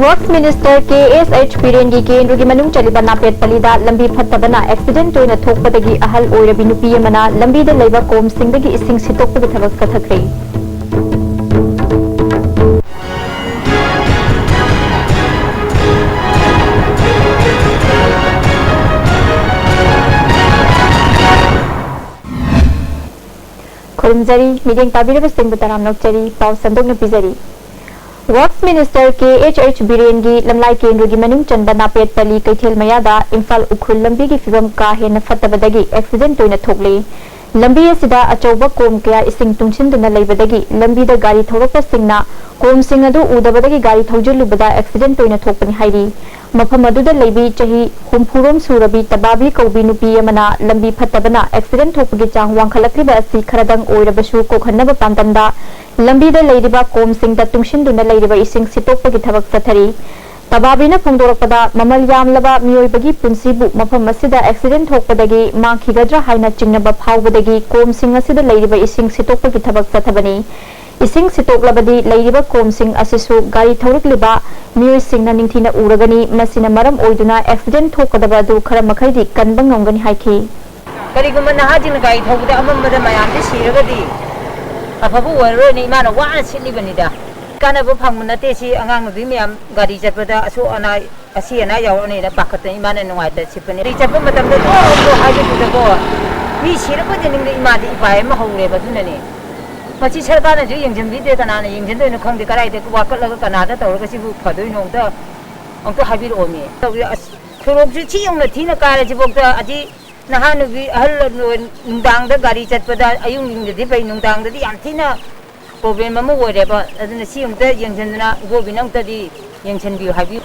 Works minister KSH Biren की केंद्र की मनुंग चलिबा नापेट पलीदा लंबी फत्तबना एक्सीडेंट ओइना थोकपदगी अहल ओइरबी नुपी अमना लंबीदा लेबा कोम सिंगदगी इसिंग सितोकपगी थबक कथखरे खुरुमजरी मीडिंग ताबीरब सिंह तराम नौचरी पाव संदोक पिजरी वर्क्स मिनिस्टर KHH बीरेन की लमलाई केंद्र की मनुंग चंदा नापेट पली कैथेल मयादा इम्फाल उखुल लंबी की फिवम का हेन फत्तबदगी एक्सीडेंट ओइना थोकले लंबी असिदा अचौबा कोम कया इसिंग तुंगसिनदुना लेबदगी लंबीदा गाड़ी थौरकपसिंगना कोम सिंग अदु उदबदगी गाड़ी थौजिलुबदा एक्सीडेंट ओइना थोकपनि हाइरी मफम अदुदा लेबी चही हुमफुरोम सुरबी तबाबी कौबी नुपी अमना लंबी फत्तबना एक्सीडेंट थोकपगी चांग वांखलक्लिबा असि खरदंग ओइरबसु कोखन्नबा पांदमदा लंबीदा लेरिबा कोम सिंगदा तुंगसिनदुना लेरिबा इसिंग सितोकपगी थबक चथरी तबाबीना फोंदोरकपदा ममल यामलबा मियोइबगी पुंसीबु मफम असिदा एक्सीडेंट थोकपदगी मांखिगद्रा हाइना चिंगनबा फावबदगी कोम सिंग असिदा लेरिबा इसिंग सितोकपगी थबक चथबनी इसिंग सितोकलबदी लेरिबा कोम सिंग असिसु गाड़ी थौरकलिबा मियोइ सिंगना निंथिना उरगनी मसिना मरम ओइदुना एक्सीडेंट थोकदबा दु खरा मखैदि कनबा ngomgani हाइखि करिगुम नहाजिन गाड़ी थौबदा अममदा मयामदि सिरगदी अफबु वररोनि इमाना वाना सिलिबनिदा कानबो फंगु नते सि अंगांग नुबी म्याम गाड़ी चटपदा असो अना असि अना यावने दा पाखत इमाना नुवाइदा सिपनि रि चटप मतमदो तो हाजिबुदगो मी सिरबदि निंग इमादि इपाय म हौरे बदुननि मची सरकार ने यंजनबीदे कनाना यंजनदोइन खंगदे कराइदे वाकलग कनादा तौरग सिबु फदोइनो द अंको हाबिरोमी थोरोगजि छि यंग थिना कारे जिबोक्ता अजि नहानुबी अहल नुंदांग गाड़ी चटपदा अयुंग निंगदि बै नुंदांग दि याम थिना प्रॉब्लम अमा ओइरेबा अदुना सियंगदा यंजनना गोबिनंगतदि यंजनबि हाबि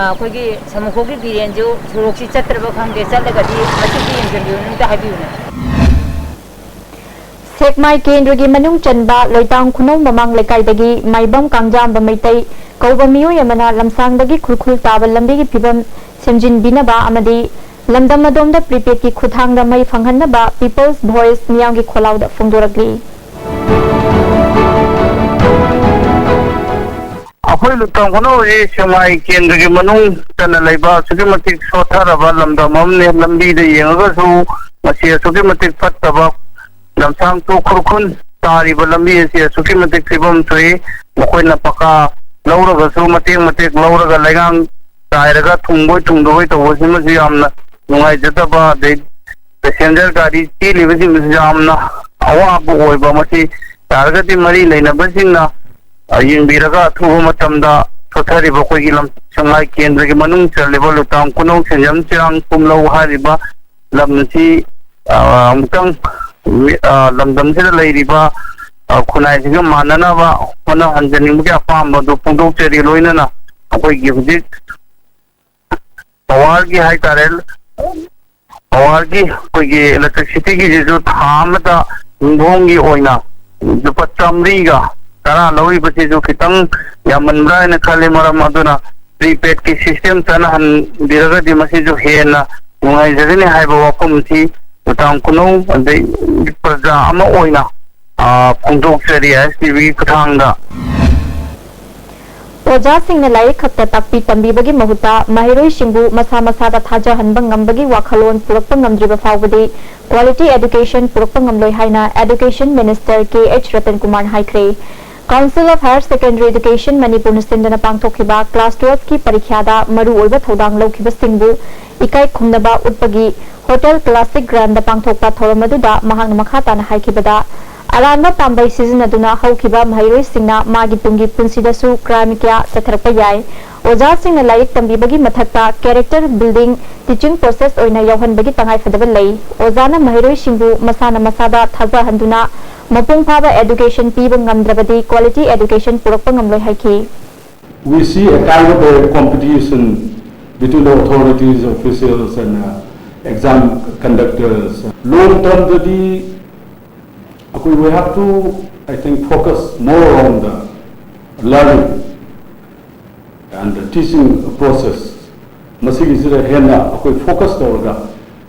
अखोगी समुखोगी बिरेंजो थोरोगसि चत्रबा खंगदे चलगदि मचिबि यंजनबि नुंदा हाबिउना सेकमाई केंद्र की मनुंग चनबा लोइतांग खुनौ ममांग लेकाइदगी माइबम कांगजाम बमैतै कौबा मियोय अमना लमसांगदगी खुरखुल ताबा लंबी की फिबम सेमजिन बिनबा अमदी लमदम अदोमदा प्रीपेड की खुथांगदा मई फंगहनबा पीपल्स वॉइस मियांग की खोलाउदा फोंदोरगली अखोई लुतांग खुनौ जे सेकमाई केंद्र की मनुंग चन लेबा सुके मतिक सोथारबा लमदम हमने लंबी दे येंगसु मसे सुके मतिक फत्तबा लमसांग तो खुरखुन तारीब लंबी से सुखी मतिक फिबम सोई मखोइना पका लौरगसु मतेक मतेक लौरगा लेगांग तायरगा थुंगोय थुंदोय तवसिमसि यामना नुंगाइजतबा दे पैसेंजर गाड़ी चीलिबसि यामना अवाबु ओइबा मसि तारगति मरी लेनबसिंगना यिंबिरगा थुबो मतमदा सोथरिबा कोइगी लम संगाई केंद्र के मनुंग चलिबा लुतांग कुनौ सेंजम चिरांग कुमलौ हारिबा लमसी अमुतंग लमदम से लेरिबा खुनाई सिंग माननाबा होना हंजनिंग के अपाम दो पुंदोक चेरी लोइनना अखोई की हुजिक पावर की हाई तारेल पावर की कोई की इलेक्ट्रिसिटी की जो थामता इंधोंगी ओइना जो पच्चमरीगा तरा लोई बचे जो खितंग या मनब्रा ने खाली मरम अदुना प्रीपेड की सिस्टम तना हन बिरगा दि मसी जो हेना मुंगाई जगने हाइबा वापम थी उतांग कुनौ अदे प्रजा अमा ओइना फोंदोक चेरी STV खुथांगदा ओजा सिंह लाइक खत्ता ताकपी तंबीबगी महुता महिरोई सिंगु मसा मसादा थाजा हनबंग ngambagi वाखलोन पुरकपं ngamdriba फावबदी क्वालिटी एजुकेशन पुरकपं ngamloi हाइना education minister KH Ratan Kumar हाइख्रे council of higher secondary education Manipur सिंधना पांगथोखिबा क्लास 12 की परीक्षादा मरु ओइबा थौदांग लौखिबा सिंगु इकाई खुमनबा उत्पगी होटल क्लासिक ग्रांड पांगथोकपा थौरमदुदा महांग मखाताना हाइखिबदा अरानबा तांबई सिजनदुना हौखिबा महिरोई सिंगना मागी तुंगी पुंसीदसु क्राइम क्या चथरपा याय ओजा सिंगना लाइक तंबीबगी मथक्ता कैरेक्टर बिल्डिंग टीचिंग प्रोसेस ओइना यौहनबगी तंगाई फदबा लई ओजाना महिरोई सिंगु मसाना मसादा थाजा हंदुना मपुंग फाबा एजुकेशन पीबा ngamdrabadi quality education पुरकपा ngamloi हाइखि We see a kind of a competition between the authorities, officials and exam conductors. Long term, we have to, I think, focus more on the learning and the teaching process. Masigi sira hena akoi focus tawga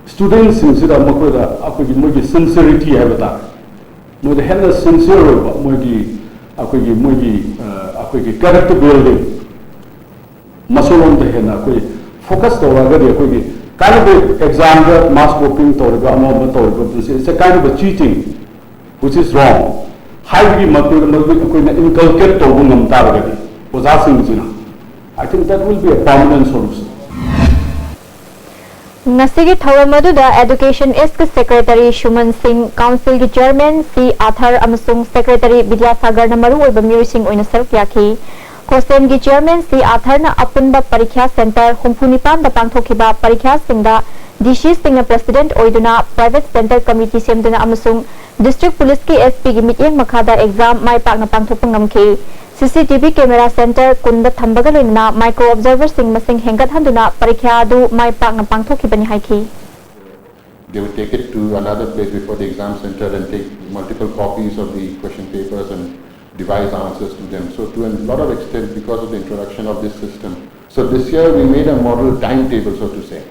students sira makoda akoi mogi sincerity habata mogi hena sincere mogi akoi character building मसलों the हेना कोई focus तौरगदी कोई kind of exam mass copying तौरगा um तौरगा this is a kind of a cheating which is wrong highly मत कोई ना inculcate तौरगु नमता रगदी ओजा Singh I think that will be a permanent solution. Nasigi Thawamaduda Education Esk Secretary Shuman Singh, Council ki Chairman C. Athar Amasung Secretary Vidyasagar Namaru Oiba Mirising Oina Sarkyaki, Kosem ki Chairman C. Athar na Apunba Parikya Center, Humpunipan da Pangthokiba Parikya Singda, DC Singh President Oiduna, Private Center Committee Semduna Amasung, District Police ki SP ki Mityeng Makada Exam Mai Pak na Pangthopangam ki, CCTV Camera Center Kunda Thambagalina Micro Observer Singh Masing Hengat Handuna Parikya Adu Mai Pak na Pangthoki Bani Haiki. They would take it to another place before the exam center and take multiple copies of the question papers and devise answers to them. So to a lot of extent because of the introduction of this system. So this year we made a model timetable, so to say.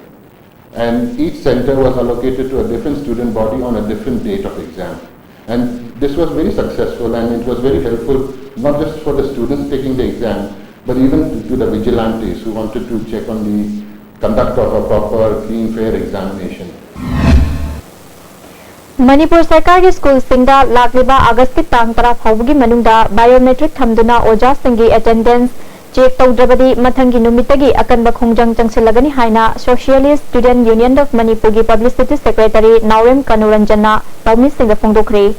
And each center was allocated to a different student body on a different date of exam. And this was very successful and it was very helpful, not just for the students taking the exam, but even to the vigilantes who wanted to check on the conduct of a proper, clean, fair examination. Manipur Sarkar ki school singda lakliba August ki tang tara phawgi manungda biometric thamduna oja singi attendance check tawdrabadi mathangi numitagi akanba khongjang changsilagani haina Socialist Student Union of Manipur ki Publicity Secretary Naurem Kanuranjana pawmi singda phongdokre.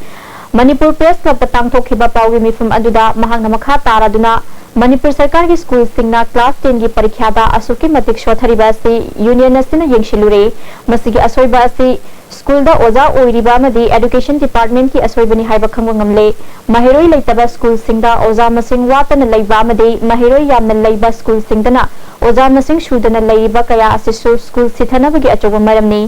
Manipur Press Club patang thokhiba pawgi mifum aduda mahangna makha taraduna Manipur Sarkar ki school singna class 10 ki parikya da asuki matik shothariba asi union asina yengshilure masigi asoiba asi school da oza oiriba amadi education department ki asoibani haiba khangwa ngamle mahiroi leitaba school singda oza masing watana leiba amadi mahiroi yamna leiba school singdana oza masing shudana leiba kaya asisu school sithanabagi achoba maramni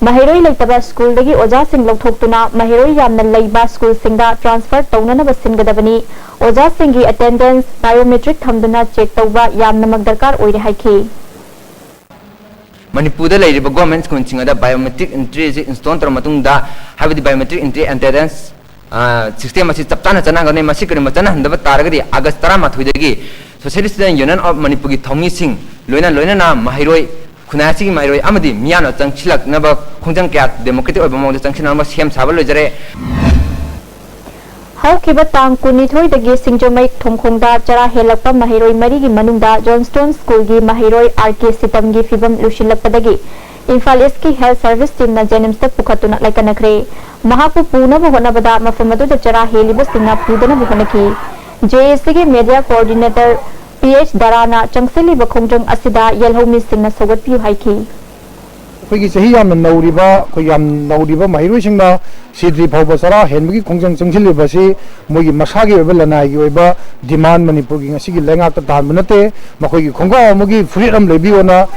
mahiroi leitaba school dagi oza sing lokthokuna mahiroi yamna leiba school singda transfer taunana basingadabani oza singi attendance biometric thamduna check tawba yamna magdarkar oire haiki. Manipur da lairiba government school singa biometric entry install tar matungda habidi biometric entry attendance system asi chaptana chana gane masi kare machana handaba taragadi August 13 dagi Socialist Student Union of Manipur ki thomi sing loina na mahiroi khunasi ki mahiroi amadi miyano changchilak naba khongjang kya democratic oiba mong changchina ma sem sabal lojare. How Kibatang Kunithoi the Gissing Jomai Tongkongda Jara Helapa Mahiroi Marigi Manunda Johnston School Gi Mahiroi RK Sitamgi Fibam Lushilapadi Infaleski Health Service Team na Jenim Step Pukatuna like an acre Mahapu Puna Buhonabada Mafamadu the Jara Helibus Singna Pudana Buhanaki JSG Media Coordinator PH Darana Changsili Bakongjang Asida Yellow Missing na Sogat Pu Haiki. Koi sahi yam nauriba koi yam nauriba mahiroi singna sidri phawba sara henbagi khongjang changchili basi mogi masagi oba lanai gi oba demand Manipur gi ngasi gi lenga ta tan manate makoi gi khongga mogi freedom lebi ona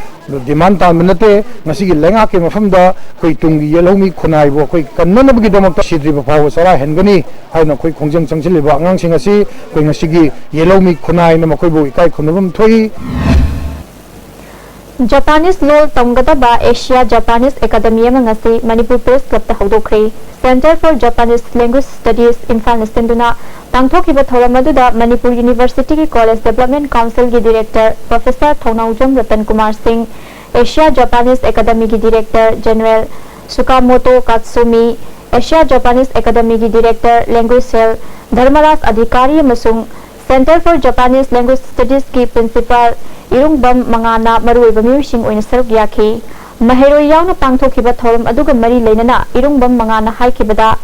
demand tan manate ngasi gi lenga ke mafamda koi tungi yelomi khunai bo koi kannana bagi damak sidri phawba sara hengani haina koi khongjang changchili ba ngang sing asi koi ngasi gi yelomi khunai na makoi bo ikai khunubam thoi. Japanese Law Tamgadaba Asia Japanese Academy Mangasi Manipur Press Club Hodokre Center for Japanese Language Studies Imphal Nastenduna Tangthokiba Thoramaduda Manipur University College Development Council ki Director Professor Thonaujam Ratan Kumar Singh Asia Japanese Academy ki Director General Sukamoto Katsumi Asia Japanese Academy ki Director Language Cell Dharmaras Adhikari Masung Center for Japanese Language Studies ki Principal Irungbam Mangana Maruiba Mirsing Oina Sargyaki Mahiroi Yauna Pangthokiba Thorum Aduga Mari Lenana Irungbam Mangana Haikibada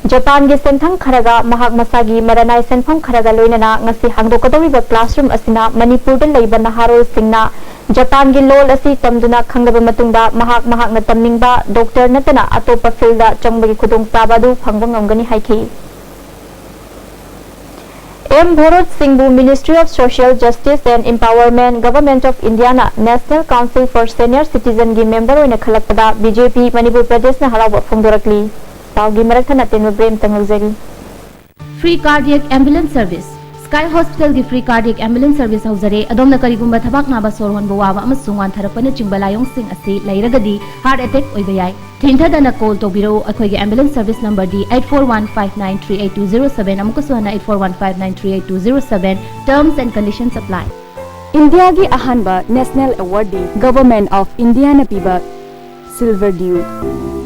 Japan gi Senthang Kharaga Mahak Masagi Maranai Senpham Kharaga Loinana Ngasi Hangdokadawiba Classroom Asina Manipur da Leiba Naharol Singna Japan gi Lol Asi Tamduna Khangaba Matungda Mahak na Tamningba Doctor Natana Atopa Filda Changbagi Khudong Tabadu Phangba Ngamgani Haiki. M. Bharat Singhbu Ministry of Social Justice and Empowerment Government of Indiana National Council for Senior Citizen gi member oina khalakpada BJP Manipur Pradesh na harawa phongdorakli pawgi marathana tenwa brem tanglajari. Free cardiac ambulance service Sky Hospital gi free cardiac ambulance service hauzare adomna karigumba thabak naba sorhon bawa amasung wan tharapana chingbalayong sing asi lairagadi heart attack oiba yai Thintadana call to biro akhoi ambulance service number D 8415938207 amukaswana 8415938207 terms and conditions apply. India की अहानबा national award government of India न पीबा Silver Dew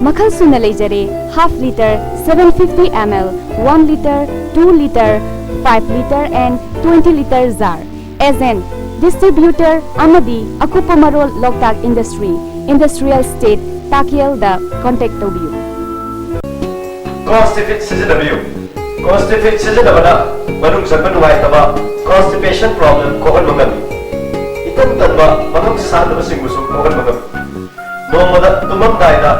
मखल सुना लेजरे half litre 750 ml 1 litre 2 litre 5 litre and 20 litre jar agent distributor अमदी अकुप मरोल लोकताक इंडस्ट्री इंडस्ट्रियल स्टेट ताकियल दा कांटेक्ट तोबियु Constipate सिजनबियु Constipate सिजनबना मनुंग संबंध वाइतबा constipation problem कोहन मंगमी इतम तनबा मनुंग सादब सिंगुसु कोहन मंगमी नोमदा तुमम दाइदा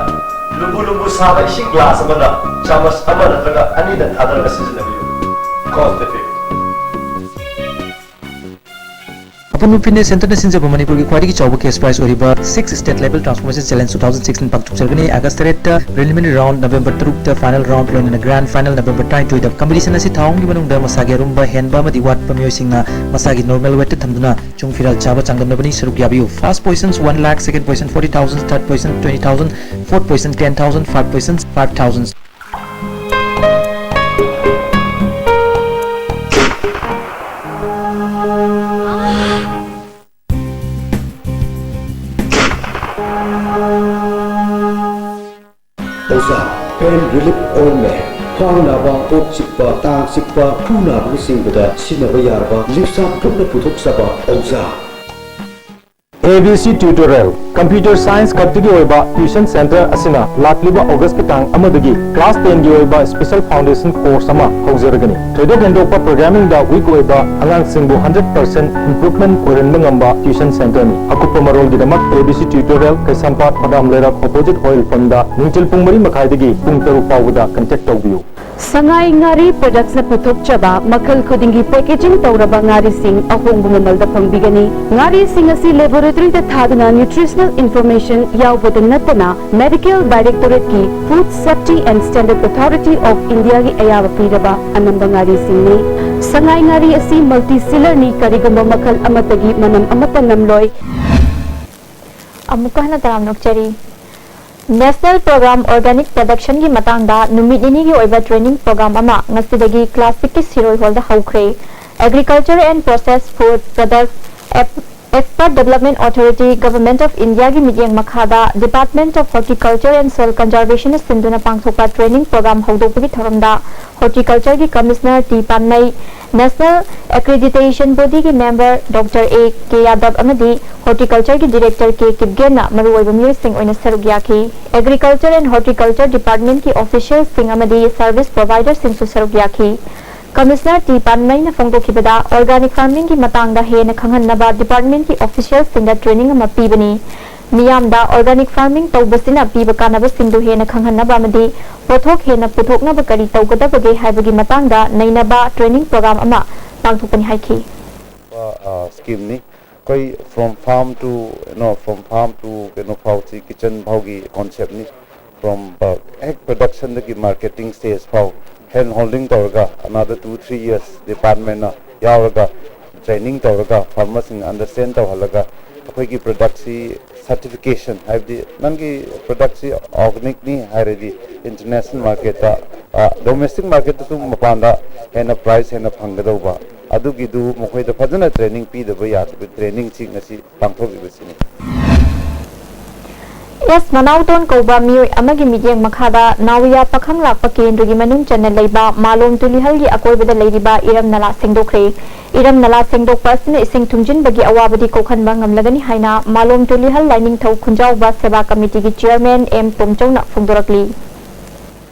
लुबु साबा इसिंग ग्लास अमदा चामस अमा नत्रगा अनिदा थादरगा सिजनबियु Constipate अपन फिटनेस सेंटर ने सिंजब मणिपुर की क्वालिटी चौबो केस प्राइस ओरिबा 6 स्टेट लेवल ट्रांसफॉर्मेशन चैलेंज 2016 पाक्चुक चलगनी अगस्त 8 प्रिलिमिनरी राउंड नवंबर 3 ता फाइनल राउंड लोन ग्रैंड फाइनल नवंबर 22 दा कंपटीशन असि थाउंग की मनुंग दा मसागे रुंबा हेनबा मदि वाट पमियो सिंगना मसागे नॉर्मल वेट थमदुना चुंग फिरल चाबा चांगमनबनी सरुक याबियो first positions 1 lakh second position 40000 third position 20000 fourth position 10000 five positions 5000 pain relief ointment ख्वांग नाबा कोक चिपा तांग चिपा फू नाबा सिंबदा सिनबा यारबा लिपसा पुटना पुथोक सबा औजा ABC Tutorial Computer Science Category ओइबा ट्यूशन सेंटर असिना लाकलिबा अगस्त के तांग अमदगी क्लास 10 गी ओइबा स्पेशल फाउंडेशन कोर्स अमा होजरगनी थ्रेडो गेंडोपा प्रोग्रामिंग दा वीक ओइबा अंगांग सिंबु 100% इंप्रूवमेंट ओरन ngamba ट्यूशन सेंटर नि अकुप मरोल गी दमक ABC Tutorial कैसंपाट पदाम लेरा ऑपोजिट ऑयल फंदा निंचल पुंगमरी मखाइदगी पुंग तरु पावदा कांटेक्ट तौबियो Sangai ngari products na puthok chaba makal khudingi packaging tawraba ngari sing ahong mamal da phangbigani ngari sing asi laboratory da thadna nutritional information yawbod natana medical directorate ki food safety and standard authority of india gi ayaba piraba anamba ngari sing ni sangai ngari asi multi seller ni karigamba makal amatagi manam amata namloi amuka hana taram nokchari national programme organic production की मतंगदा नुमिदिनी की ओइबा training programme अमा ngasiदगी class 6 सिरोय hold हाउख्रे agriculture and process food products expert development authority government of India की medium मखादा department of horticulture and soil conservation सिंधुना पांगथोपा ट्रेनिंग प्रोग्राम हौदोपगी थरमदा हॉर्टिकल्चर की कमिश्नर टी पानमई नेशनल एक्रेडिटेशन बॉडी के member doctor A K Yadav अमदी हॉर्टिकल्चर की डायरेक्टर के किबगेना मरुओइबा मियोइसिंग ओइना सरुक याखी एग्रीकल्चर एंड हॉर्टिकल्चर डिपार्टमेंट की ऑफिशियल सिंग अमदी सर्विस प्रोवाइडर सिंसु सरुक याखी कमिश्नर टी पानमई ने फोंदोखिबदा ऑर्गेनिक फार्मिंग की मतंगदा हेन खंगनबा डिपार्टमेंट की ऑफिशियल सिंग ट्रेनिंग अमा पीबनी मियामदा ऑर्गेनिक फार्मिंग तौबसिना पीब कानब सिंधु हेन खंगनबा अमदी पोथोक हेन पुथोकनब करी तौगदबगे हाइबगी मतंगदा नैनबा ट्रेनिंग प्रोग्राम अमा पांगथोकनी हाइखी स्कीम नि कोई फ्रॉम फार्म टू फाउची किचन भाउगी कॉन्सेप्ट नि फ्रॉम एग प्रोडक्शन की मार्केटिंग स्टेज फाउ hand holding tawraga another 2-3 years department na yauraga training tawraga farmers in understand tawhalaga akhoi ki product si certification haibdi nangi product si organic ni hairedi international market ta domestic market tu mapanda hena price hena phanggadauba adugi du mokhoi da phajana training pi da ba ya training chi ngasi pangthobi basini S मनाउटोन कौबा मियोय अमगी medium मखादा नाविया पखंग लापा केंद्र की मनुंग चन्न लेबा मालोम तुलिहल की अकोइबदा लेरिबा इरम नला सेंगदोखरे इरम नला सेंगदोकपा सिने इसिंग थुंजिनबगी अवाबदी कोखनबा ngamlagani हाइना मालोम तुलिहल लाइनिंग थौ खुंजाउबा सेवा कमिटी की चेयरमैन एम पोमचौना फोंदोरकली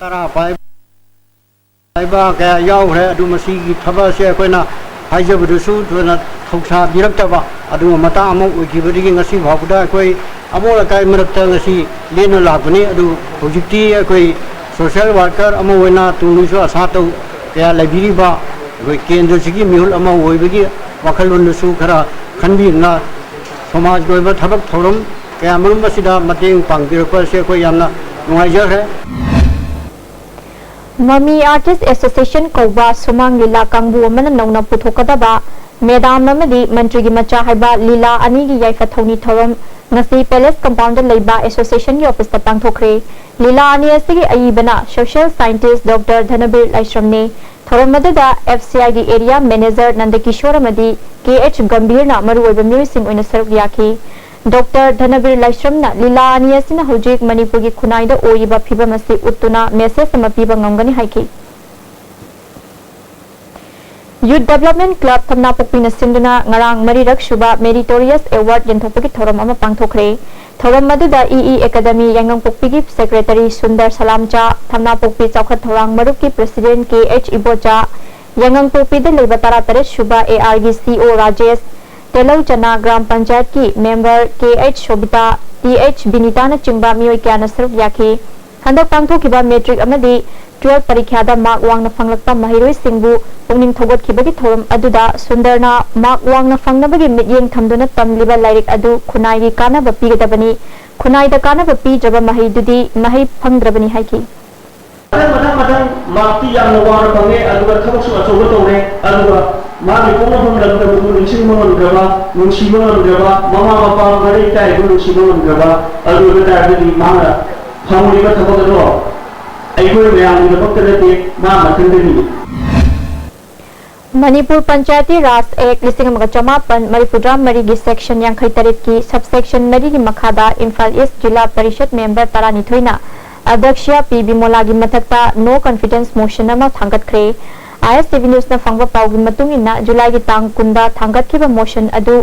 तरा पाइबा का यावरे अदु मसी की थबा से कोइना हाइजबदुसु थोना थौसा बिरक्तबा अदु मता अमो उगिबदी ngasi भावदा कोई अमोल काय मरक्ता ngasi लेनो लाबनी अदु होजिक्ति कोई सोशल वर्कर अमो वना तुनुसु आसा तौ क्या लाइब्रेरीबा कोई केंद्र सिगी मिहुल अमो ओइबगी वखलुनसु खरा खनबिना समाज गोइबा थबक थौरम क्या मरुम बसिदा मतेंग पांगिरको से कोई यामना नुआइजर है ममी आर्टिस्ट एसोसिएशन कौबा सुमांग लीला कांगबु मन नौना पुथोकदबा मेदाम नमदी मंत्री की मचा हाइबा लीला अनि की याइफा थौनी थौरम ngasi पैलेस कंपाउंड लेबा एसोसिएशन की ऑफिस पांगथोखरे लीला अनि असगी अयिबना social scientist doctor Dhanbir Laishram ने थौरम अदुदा FCI की एरिया मैनेजर नंदकिशोर अमदी KH गंभीरना मरुओइब मियोइसिंग ओइना सरुक याखी डॉक्टर धनबीर लाइश्रमना लीला अनी असिना हुजिक मणिपुर की खुनाइदा ओइबा फिबम असी उत्तुना मेसेज अमा पीबा ngomgani हाइकी यूथ डेवलपमेंट क्लब थमनापोक्पीना सिंदुना ngarang marirak suba meritorious award yenthokpagi thoram ama pangthokre thoram maduda EE academy yanggangpokpigi secretary Sundar Salamcha Thamnapokpi चौखट थौरांग मरुप की president KH Ibocha yanggangpokpi da leiba taratare suba AR की CO राजेश तेलौ चना ग्राम पंचायत की member KH Shobhita TH Binita न चिंबा मियोय क्याना सरुक याखी हंदक पांगथोकिबा मैट्रिक अमदी 12 परीक्षा मार्क वांगना फंगलक्पा महिरोय सिंगबु पुंगनिंग थोगतखिबगी थोरम अदुदा सुंदरना मार्क वांगना फंगनबगी मिटयेंग थमदुना तमलिबा लाइरिक अदु खुनाइगी कानबा पीगदबनी खुनाइदा कानबा पीजबा महिदुदी महि फंगद्रबनी हाइकी मथंग मार्क्ति यामना वांगना फंगे अदुगा थबसु अचौबा तौरे अदुगा मागी पोंगफम लबदा बुदु नुसिंग मंगनग्रबा नुसिंग मंगनग्रबा ममा बापा गरे ताइ बुदु नुसिंग मंगनग्रबा अदुगा ताइदि मांगा फंगलिबा थबदो मणिपुर पंचायती राज एक्ट 1954 की सेक्शन 53 की सबसेक्शन 4 की मखादा इम्फाल ईस्ट जिला परिषद मेंबर तरानिथोइना अध्यक्ष पी बिमोला की मथक्ता नो कॉन्फिडेंस मोशन अमा थांगतख्रे ISTV न्यूज न फंगबा पाउगी मतुंगिना जुलाई की तांग कुंदा थांगतखिबा मोशन अदु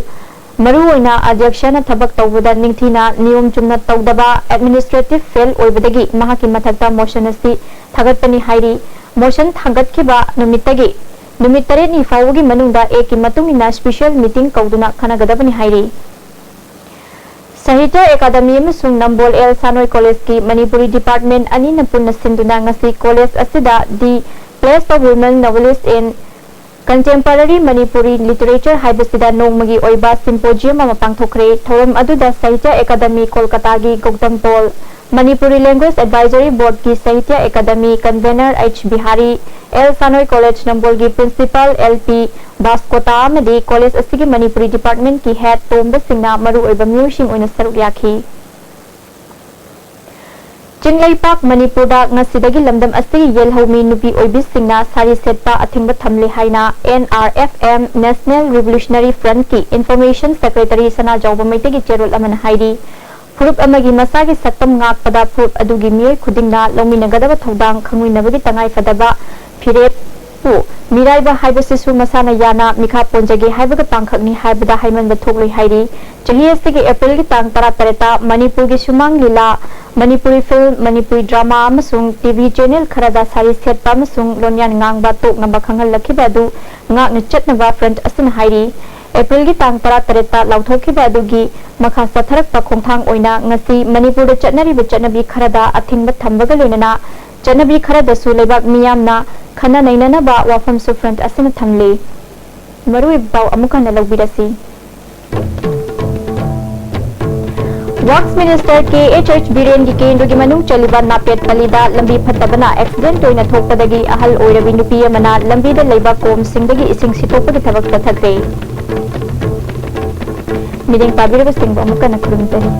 मरुओइना अध्यक्षना थबक तौबदा निंगथीना नियम चुमना तौदबा एडमिनिस्ट्रेटिव फेल ओइबदगी महाकी मथक्ता मोशन असि थागतपनी हाइरी मोशन थागतखिबा नुमितगी नुमित 8 नि फावगी मनुंगदा एक की मतुंगिना स्पेशल मीटिंग कौदुना खनगदबनी हाइरी साहित्य अकादमी अमसुंग नंबोल एल सानोई कॉलेज की मणिपुरी डिपार्टमेंट अनि न पुन्ना सिंदुना ngasi कॉलेज असिदा the place of women novelist in contemporary Manipuri literature हाइबसिदा नोंगमगी ओइबा सिम्पोजियम अमा पांगथोखरे थौरम अदुदा साहित्य अकादमी कोलकाता की Gautam Paul Manipuri language advisory board की Sahitya Akademi convener H Bihari L Sanoi college Nambol की प्रिंसिपल LP बास्कोता अमदी कॉलेज असिगी मणिपुरी डिपार्टमेंट की हेड तोंब सिंगना मरु ओइबा म्यूसिंग ओइना सरुक याखी चिंगलैपाक मणिपुरदा ngasiदगी लमदम असigi येलहौमी नुपी ओइबिसिंगना सारी सेटपा अथिंग थमले हाइना NRFM नेशनल रिवोल्यूशनरी फ्रंट की इंफॉर्मेशन सेक्रेटरी सना जाउबा मैतेगी चेरोल अमन हाइरी फुरुप अमगी मसागी सत्तम ngakpada फुरुप अदुगी मियोय खुदिंगना लौमिनगदबा थौदांग खंगुइनबगी तंगाई फदबा फिरेप पु मिराइबा हाइबसिसु मसाना याना मिखा पोंजगे हाइबगा पांखकनी हाइबदा हाइमनबा थोकलै हाइरी चही असigi अप्रैल की तांग 13 मणिपुर की सुमांग लीला मणिपुरी फिल्म मणिपुरी ड्रामा अमसुंग टीवी चैनल खरदा सारी सेटपा अमसुंग लोनियान ngang तोकनबा खंगलखिबा अदु ngakna चटनबा फ्रंट असिन हाइरी अप्रैल की तांग 13 लाउथोखिबा अदुगी मखा सथरकपा खोंथांग ओइना ngasi मणिपुर चटनरिबा चटनबी खरदा अथिंगबा थंबगा लोइनना चटनबी खरदसु लेबाक मियामना खना नैननबा वाफमसु फ्रंट असिन थमले मरुइ बाव अमुकन लौबिरसी वर्क्स मिनिस्टर KH बीरेन की केंद्र की मनु चलिबा नापेट पलीदा लंबी फत्तबना एक्सीडेंट ओइना थोकपदगी अहल ओइरबी नुपी अमना लंबीदा लेबा कोम सिंगदगी इसिंग सितोपगी थबक तथग्रे मिदिंग पाबिरबा सिंग अमुकन खुरुमजरी